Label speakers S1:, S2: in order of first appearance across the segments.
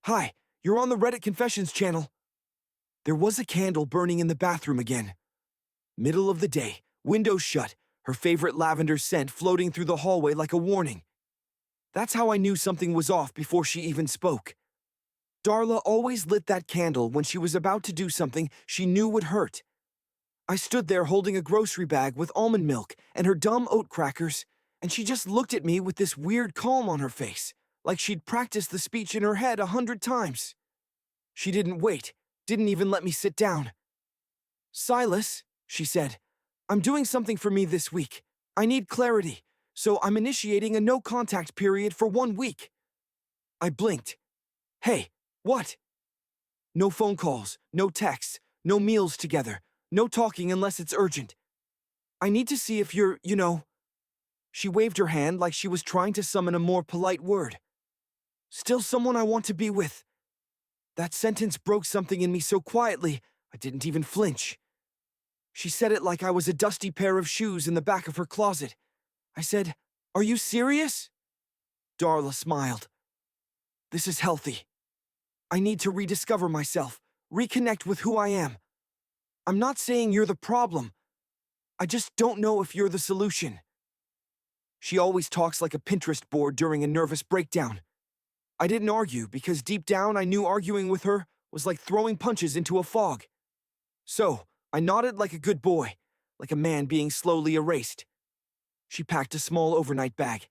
S1: Hi, you're on the Reddit Confessions channel. There was a candle burning in the bathroom again. Middle of the day, windows shut, her favorite lavender scent floating through the hallway like a warning. That's how I knew something was off before she even spoke. Darla always lit that candle when she was about to do something she knew would hurt. I stood there holding a grocery bag with almond milk and her dumb oat crackers, and she just looked at me with this weird calm on her face, like she'd practiced the speech in her head 100 times. She didn't wait, didn't even let me sit down. "Silas," she said, "I'm doing something for me this week. I need clarity, so I'm initiating a no-contact period for 1 week." I blinked. "Hey, what?" "No phone calls, no texts, no meals together, no talking unless it's urgent. I need to see if you're. She waved her hand like she was trying to summon a more polite word. "Still someone I want to be with." That sentence broke something in me so quietly, I didn't even flinch. She said it like I was a dusty pair of shoes in the back of her closet. I said, "Are you serious?" Darla smiled. "This is healthy. I need to rediscover myself, reconnect with who I am. I'm not saying you're the problem. I just don't know if you're the solution." She always talks like a Pinterest board during a nervous breakdown. I didn't argue because deep down I knew arguing with her was like throwing punches into a fog. So, I nodded like a good boy, like a man being slowly erased. She packed a small overnight bag.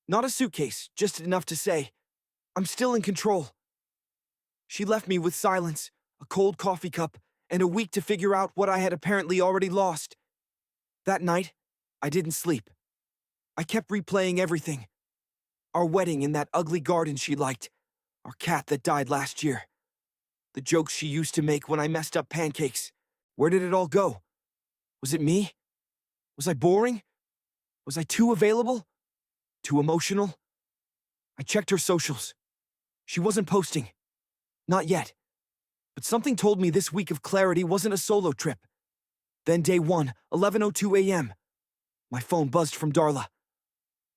S1: Not a suitcase, just enough to say, "I'm still in control." She left me with silence, a cold coffee cup, and a week to figure out what I had apparently already lost. That night, I didn't sleep. I kept replaying everything. Our wedding in that ugly garden she liked, our cat that died last year, the jokes she used to make when I messed up pancakes. Where did it all go? Was it me? Was I boring? Was I too available? Too emotional? I checked her socials. She wasn't posting. Not yet. But something told me this week of clarity wasn't a solo trip. Then day one, 11:02 a.m. My phone buzzed from Darla.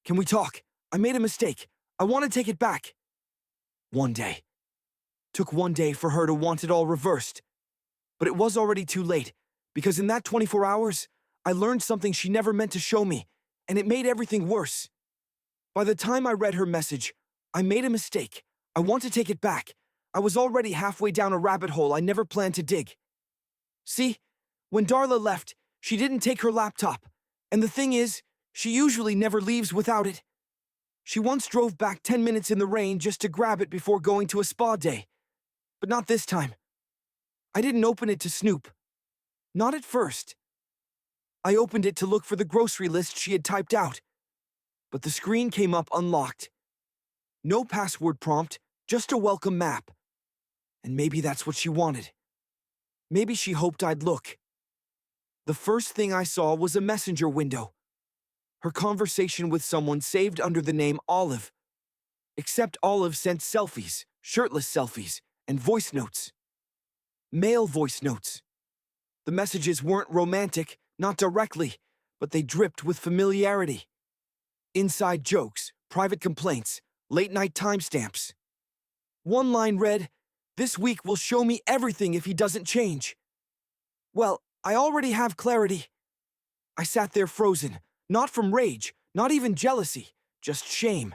S1: "Can we talk? I made a mistake. I want to take it back." One day. Took one day for her to want it all reversed. But it was already too late, because in that 24 hours, I learned something she never meant to show me, and it made everything worse. By the time I read her message, "I made a mistake. I want to take it back," I was already halfway down a rabbit hole I never planned to dig. See, when Darla left, she didn't take her laptop, and the thing is, she usually never leaves without it. She once drove back 10 minutes in the rain just to grab it before going to a spa day. But not this time. I didn't open it to snoop. Not at first. I opened it to look for the grocery list she had typed out. But the screen came up unlocked. No password prompt, just a welcome map. And maybe that's what she wanted. Maybe she hoped I'd look. The first thing I saw was a messenger window. Her conversation with someone saved under the name Olive. Except Olive sent selfies, shirtless selfies, and voice notes. Male voice notes. The messages weren't romantic, not directly, but they dripped with familiarity. Inside jokes, private complaints, late-night timestamps. One line read, "This week will show me everything if he doesn't change." Well, I already have clarity. I sat there frozen, not from rage, not even jealousy, just shame,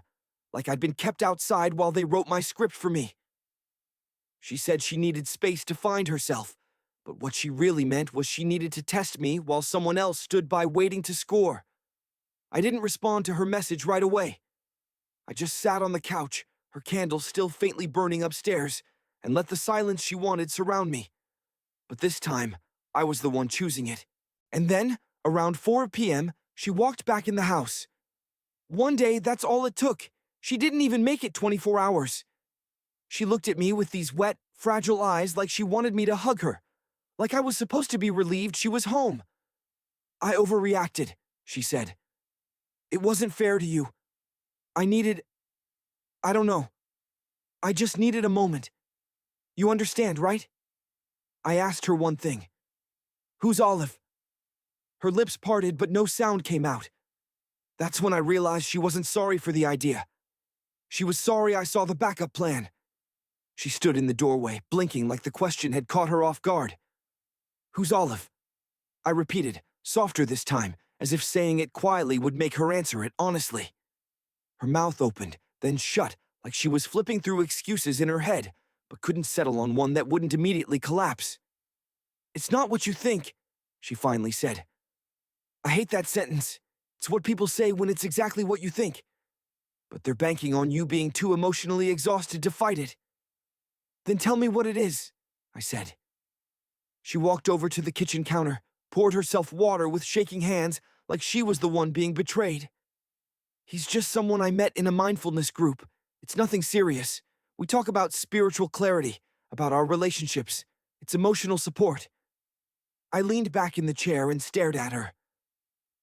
S1: like I'd been kept outside while they wrote my script for me. She said she needed space to find herself, but what she really meant was she needed to test me while someone else stood by waiting to score. I didn't respond to her message right away. I just sat on the couch, her candle still faintly burning upstairs, and let the silence she wanted surround me. But this time, I was the one choosing it. And then, around 4 p.m., she walked back in the house. One day, that's all it took. She didn't even make it 24 hours. She looked at me with these wet, fragile eyes like she wanted me to hug her, like I was supposed to be relieved she was home. "I overreacted," she said. "It wasn't fair to you. I don't know. I just needed a moment. You understand, right?" I asked her one thing. "Who's Olive?" Her lips parted, but no sound came out. That's when I realized she wasn't sorry for the idea. She was sorry I saw the backup plan. She stood in the doorway, blinking like the question had caught her off guard. "Who's Olive?" I repeated, softer this time, as if saying it quietly would make her answer it honestly. Her mouth opened, then shut, like she was flipping through excuses in her head, but couldn't settle on one that wouldn't immediately collapse. "It's not what you think," she finally said. "I hate that sentence. It's what people say when it's exactly what you think. But they're banking on you being too emotionally exhausted to fight it." "Then tell me what it is," I said. She walked over to the kitchen counter, poured herself water with shaking hands like she was the one being betrayed. "He's just someone I met in a mindfulness group. It's nothing serious. We talk about spiritual clarity, about our relationships. It's emotional support." I leaned back in the chair and stared at her.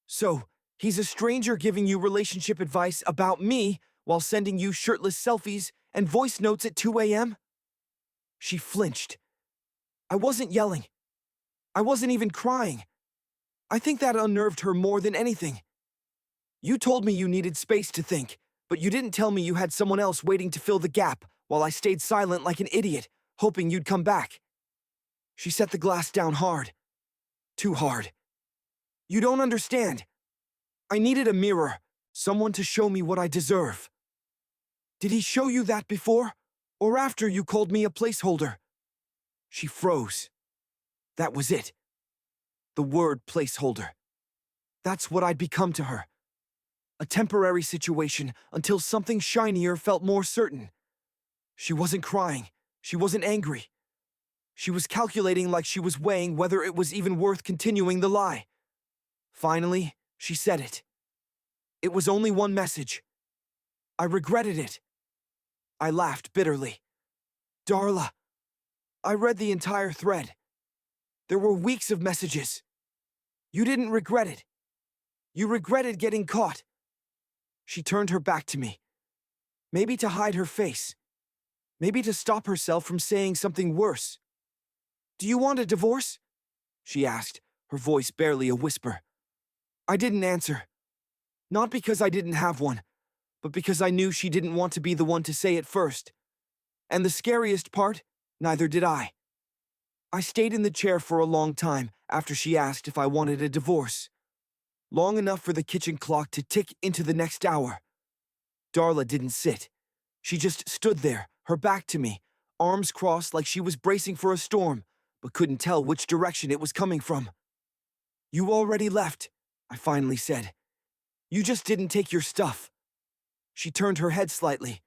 S1: "So, he's a stranger giving you relationship advice about me while sending you shirtless selfies and voice notes at 2 a.m.? She flinched. I wasn't yelling. I wasn't even crying. I think that unnerved her more than anything. "You told me you needed space to think, but you didn't tell me you had someone else waiting to fill the gap while I stayed silent like an idiot, hoping you'd come back." She set the glass down hard. Too hard. "You don't understand. I needed a mirror, someone to show me what I deserve." "Did he show you that before, or after you called me a placeholder?" She froze. That was it. The word placeholder. That's what I'd become to her. A temporary situation until something shinier felt more certain. She wasn't crying. She wasn't angry. She was calculating like she was weighing whether it was even worth continuing the lie. Finally, she said it. It was only one message. I regretted it. I laughed bitterly. "Darla, I read the entire thread. There were weeks of messages. You didn't regret it. You regretted getting caught." She turned her back to me. Maybe to hide her face. Maybe to stop herself from saying something worse. "Do you want a divorce?" she asked, her voice barely a whisper. I didn't answer. Not because I didn't have one, but because I knew she didn't want to be the one to say it first. And the scariest part, neither did I. I stayed in the chair for a long time after she asked if I wanted a divorce. Long enough for the kitchen clock to tick into the next hour. Darla didn't sit. She just stood there, her back to me, arms crossed like she was bracing for a storm, but couldn't tell which direction it was coming from. "You already left," I finally said. "You just didn't take your stuff." She turned her head slightly.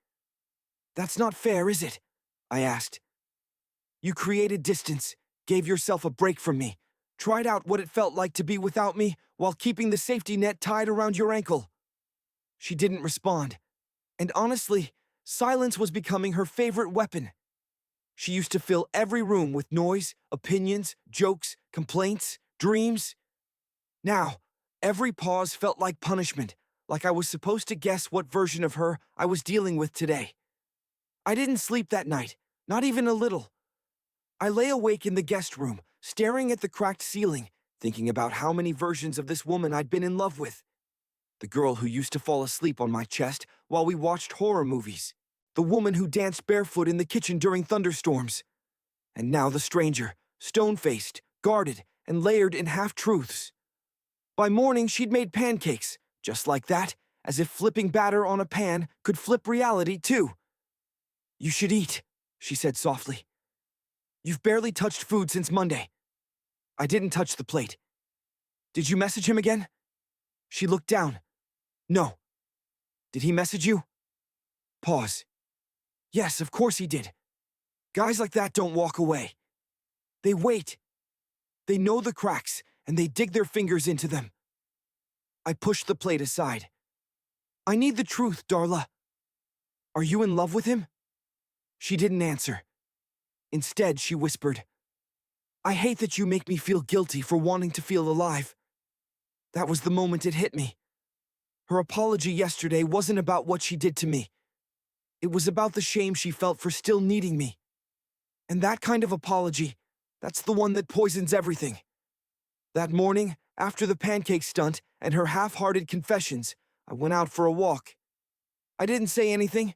S1: "That's not fair, is it?" I asked. "You created distance, gave yourself a break from me, tried out what it felt like to be without me while keeping the safety net tied around your ankle." She didn't respond. And honestly, silence was becoming her favorite weapon. She used to fill every room with noise, opinions, jokes, complaints, dreams. Now, every pause felt like punishment, like I was supposed to guess what version of her I was dealing with today. I didn't sleep that night, not even a little. I lay awake in the guest room, staring at the cracked ceiling, thinking about how many versions of this woman I'd been in love with. The girl who used to fall asleep on my chest while we watched horror movies. The woman who danced barefoot in the kitchen during thunderstorms. And now the stranger, stone-faced, guarded, and layered in half-truths. By morning, she'd made pancakes, just like that, as if flipping batter on a pan could flip reality, too. "You should eat," she said softly. "You've barely touched food since Monday." I didn't touch the plate. "Did you message him again?" She looked down. "No." "Did he message you?" Pause. "Yes, of course he did. Guys like that don't walk away. They wait. They know the cracks, and they dig their fingers into them." I pushed the plate aside. "I need the truth, Darla. Are you in love with him?" She didn't answer. Instead, she whispered, "I hate that you make me feel guilty for wanting to feel alive." That was the moment it hit me. Her apology yesterday wasn't about what she did to me. It was about the shame she felt for still needing me. And that kind of apology, that's the one that poisons everything. That morning, after the pancake stunt and her half-hearted confessions, I went out for a walk. I didn't say anything.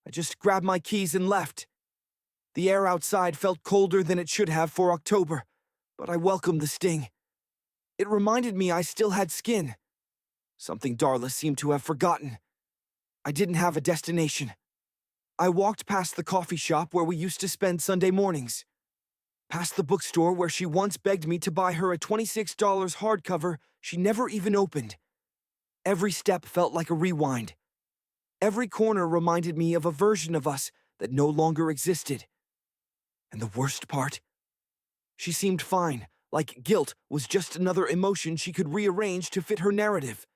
S1: I just grabbed my keys and left. The air outside felt colder than it should have for October, but I welcomed the sting. It reminded me I still had skin. Something Darla seemed to have forgotten. I didn't have a destination. I walked past the coffee shop where we used to spend Sunday mornings, past the bookstore where she once begged me to buy her a $26 hardcover she never even opened. Every step felt like a rewind. Every corner reminded me of a version of us that no longer existed. And the worst part? She seemed fine, like guilt was just another emotion she could rearrange to fit her narrative.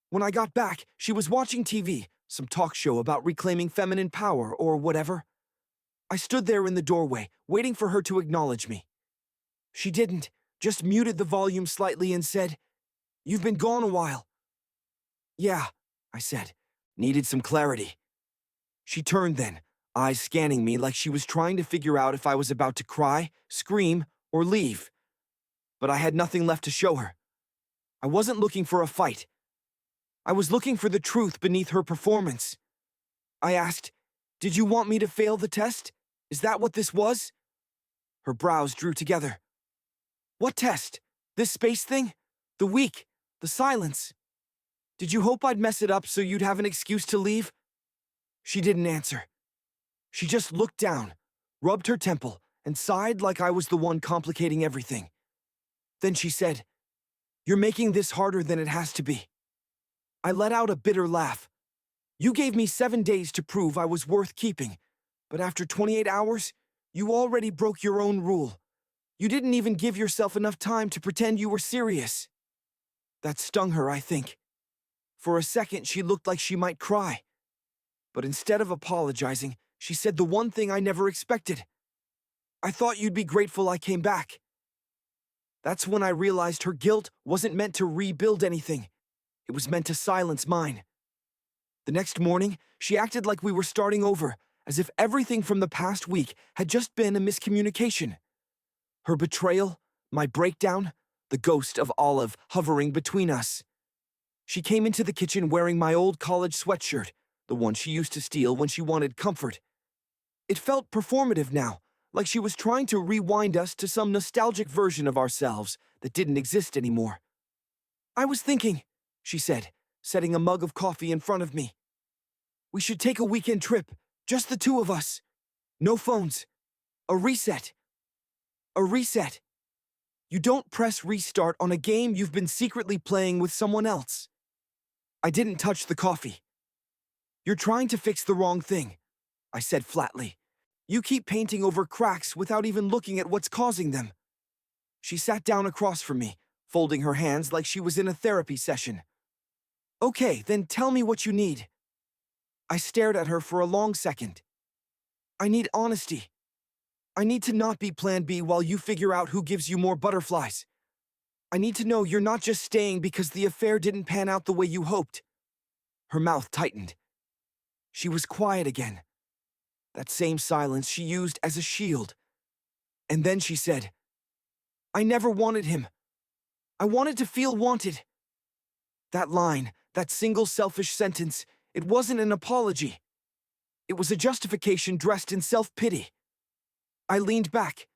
S1: When I got back, she was watching TV, some talk show about reclaiming feminine power or whatever. I stood there in the doorway, waiting for her to acknowledge me. She didn't, just muted the volume slightly and said, "You've been gone a while." "Yeah," I said. "Needed some clarity." She turned then, eyes scanning me like she was trying to figure out if I was about to cry, scream, or leave. But I had nothing left to show her. I wasn't looking for a fight. I was looking for the truth beneath her performance. I asked, "Did you want me to fail the test? Is that what this was?" Her brows drew together. "What test? This space thing? The week? The silence? Did you hope I'd mess it up so you'd have an excuse to leave?" She didn't answer. She just looked down, rubbed her temple, and sighed like I was the one complicating everything. Then she said, "You're making this harder than it has to be." I let out a bitter laugh. "You gave me 7 days to prove I was worth keeping, but after 28 hours, you already broke your own rule. You didn't even give yourself enough time to pretend you were serious." That stung her, I think. For a second, she looked like she might cry. But instead of apologizing, she said the one thing I never expected. "I thought you'd be grateful I came back." That's when I realized her guilt wasn't meant to rebuild anything. It was meant to silence mine. The next morning, she acted like we were starting over, as if everything from the past week had just been a miscommunication. Her betrayal, my breakdown, the ghost of Olive hovering between us. She came into the kitchen wearing my old college sweatshirt, the one she used to steal when she wanted comfort. It felt performative now, like she was trying to rewind us to some nostalgic version of ourselves that didn't exist anymore. "I was thinking," she said, setting a mug of coffee in front of me. "We should take a weekend trip, just the two of us. No phones. A reset. A reset. You don't press restart on a game you've been secretly playing with someone else." I didn't touch the coffee. "You're trying to fix the wrong thing," I said flatly. "You keep painting over cracks without even looking at what's causing them." She sat down across from me, folding her hands like she was in a therapy session. "Okay, then tell me what you need." I stared at her for a long second. "I need honesty. I need to not be Plan B while you figure out who gives you more butterflies. I need to know you're not just staying because the affair didn't pan out the way you hoped." Her mouth tightened. She was quiet again. That same silence she used as a shield. And then she said, "I never wanted him. I wanted to feel wanted." That line, that single selfish sentence, it wasn't an apology. It was a justification dressed in self-pity. I leaned back.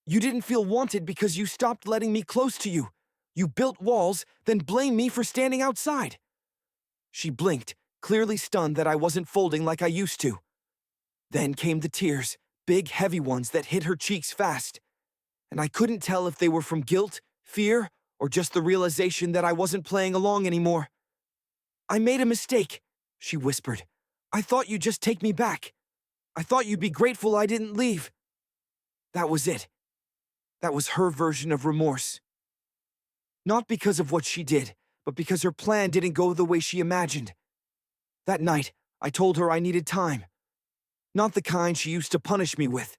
S1: "You didn't feel wanted because you stopped letting me close to you. You built walls, then blamed me for standing outside." She blinked, clearly stunned that I wasn't folding like I used to. Then came the tears, big, heavy ones that hit her cheeks fast. And I couldn't tell if they were from guilt, fear, or just the realization that I wasn't playing along anymore. "I made a mistake," she whispered. "I thought you'd just take me back. I thought you'd be grateful I didn't leave." That was it. That was her version of remorse. Not because of what she did, but because her plan didn't go the way she imagined. That night, I told her I needed time. Not the kind she used to punish me with.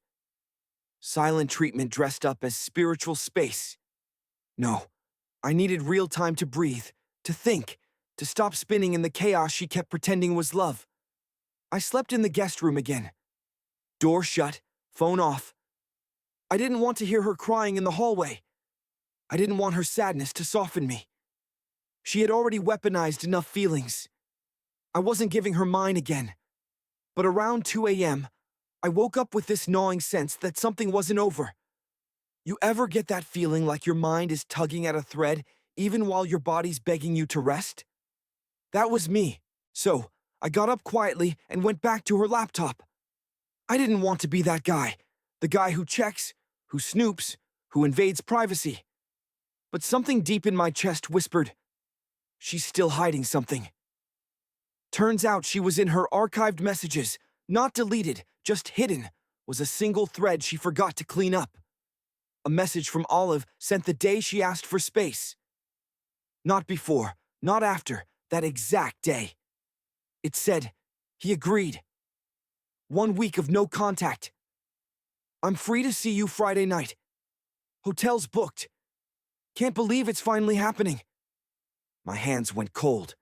S1: Silent treatment dressed up as spiritual space. No, I needed real time to breathe, to think, to stop spinning in the chaos she kept pretending was love. I slept in the guest room again. Door shut, phone off. I didn't want to hear her crying in the hallway. I didn't want her sadness to soften me. She had already weaponized enough feelings. I wasn't giving her mine again. But around 2 a.m., I woke up with this gnawing sense that something wasn't over. You ever get that feeling like your mind is tugging at a thread even while your body's begging you to rest? That was me. So, I got up quietly and went back to her laptop. I didn't want to be that guy. The guy who checks, who snoops, who invades privacy. But something deep in my chest whispered, she's still hiding something. Turns out she was in her archived messages, not deleted, just hidden, was a single thread she forgot to clean up. A message from Olive sent the day she asked for space. Not before, not after, that exact day. It said, he agreed. 1 week of no contact. I'm free to see you Friday night. Hotel's booked. Can't believe it's finally happening. My hands went cold.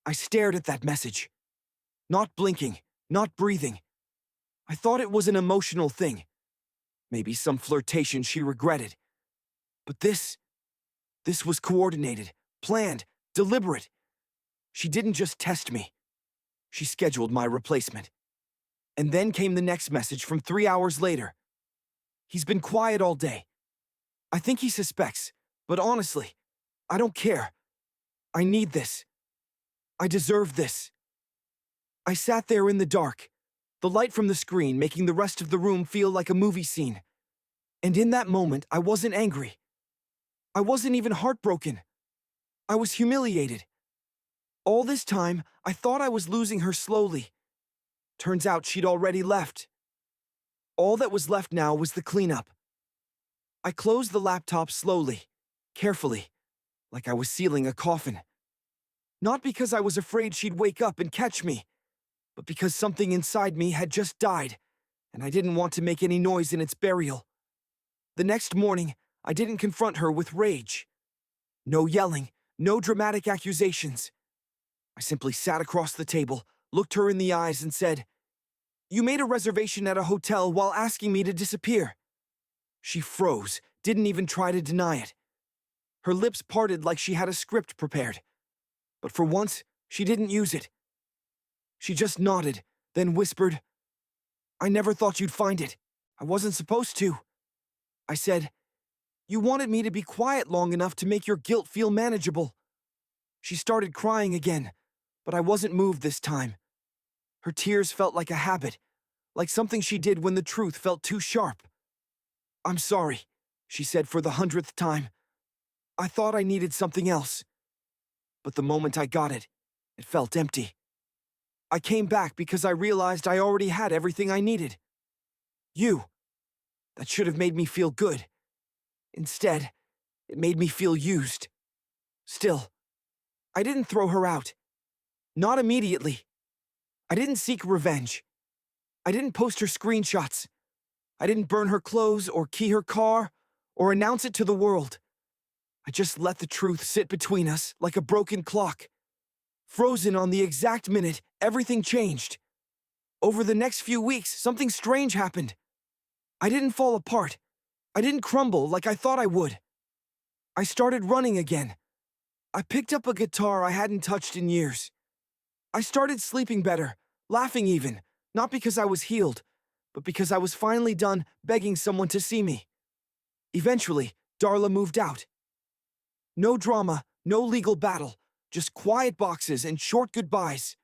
S1: I stared at that message. Not blinking, not breathing. I thought it was an emotional thing. Maybe some flirtation she regretted. But this was coordinated, planned, deliberate. She didn't just test me. She scheduled my replacement. And then came the next message from 3 hours later. He's been quiet all day. I think he suspects, but honestly, I don't care. I need this. I deserve this. I sat there in the dark, the light from the screen making the rest of the room feel like a movie scene. And in that moment, I wasn't angry. I wasn't even heartbroken. I was humiliated. All this time, I thought I was losing her slowly. Turns out she'd already left. All that was left now was the cleanup. I closed the laptop slowly, carefully, like I was sealing a coffin. Not because I was afraid she'd wake up and catch me, but because something inside me had just died, and I didn't want to make any noise in its burial. The next morning, I didn't confront her with rage. No yelling, no dramatic accusations. I simply sat across the table, looked her in the eyes, and said, "You made a reservation at a hotel while asking me to disappear." She froze, didn't even try to deny it. Her lips parted like she had a script prepared. But for once, she didn't use it. She just nodded, then whispered, "I never thought you'd find it. I wasn't supposed to." I said, "You wanted me to be quiet long enough to make your guilt feel manageable." She started crying again, but I wasn't moved this time. Her tears felt like a habit, like something she did when the truth felt too sharp. "I'm sorry," she said for the 100th time. "I thought I needed something else." But the moment I got it, it felt empty. I came back because I realized I already had everything I needed. You. That should have made me feel good. Instead, it made me feel used. Still, I didn't throw her out. Not immediately. I didn't seek revenge. I didn't post her screenshots. I didn't burn her clothes or key her car or announce it to the world. I just let the truth sit between us like a broken clock. Frozen on the exact minute, everything changed. Over the next few weeks, something strange happened. I didn't fall apart. I didn't crumble like I thought I would. I started running again. I picked up a guitar I hadn't touched in years. I started sleeping better, laughing even, not because I was healed, but because I was finally done begging someone to see me. Eventually, Darla moved out. No drama, no legal battle, just quiet boxes and short goodbyes.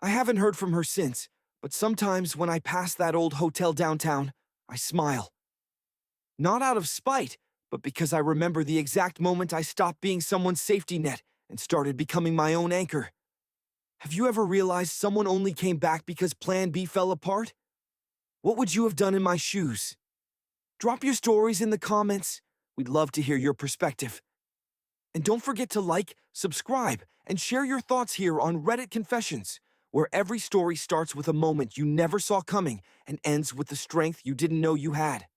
S1: I haven't heard from her since, but sometimes when I pass that old hotel downtown, I smile. Not out of spite, but because I remember the exact moment I stopped being someone's safety net and started becoming my own anchor. Have you ever realized someone only came back because Plan B fell apart? What would you have done in my shoes? Drop your stories in the comments. We'd love to hear your perspective. And don't forget to like, subscribe, and share your thoughts here on Reddit Confessions, where every story starts with a moment you never saw coming and ends with the strength you didn't know you had.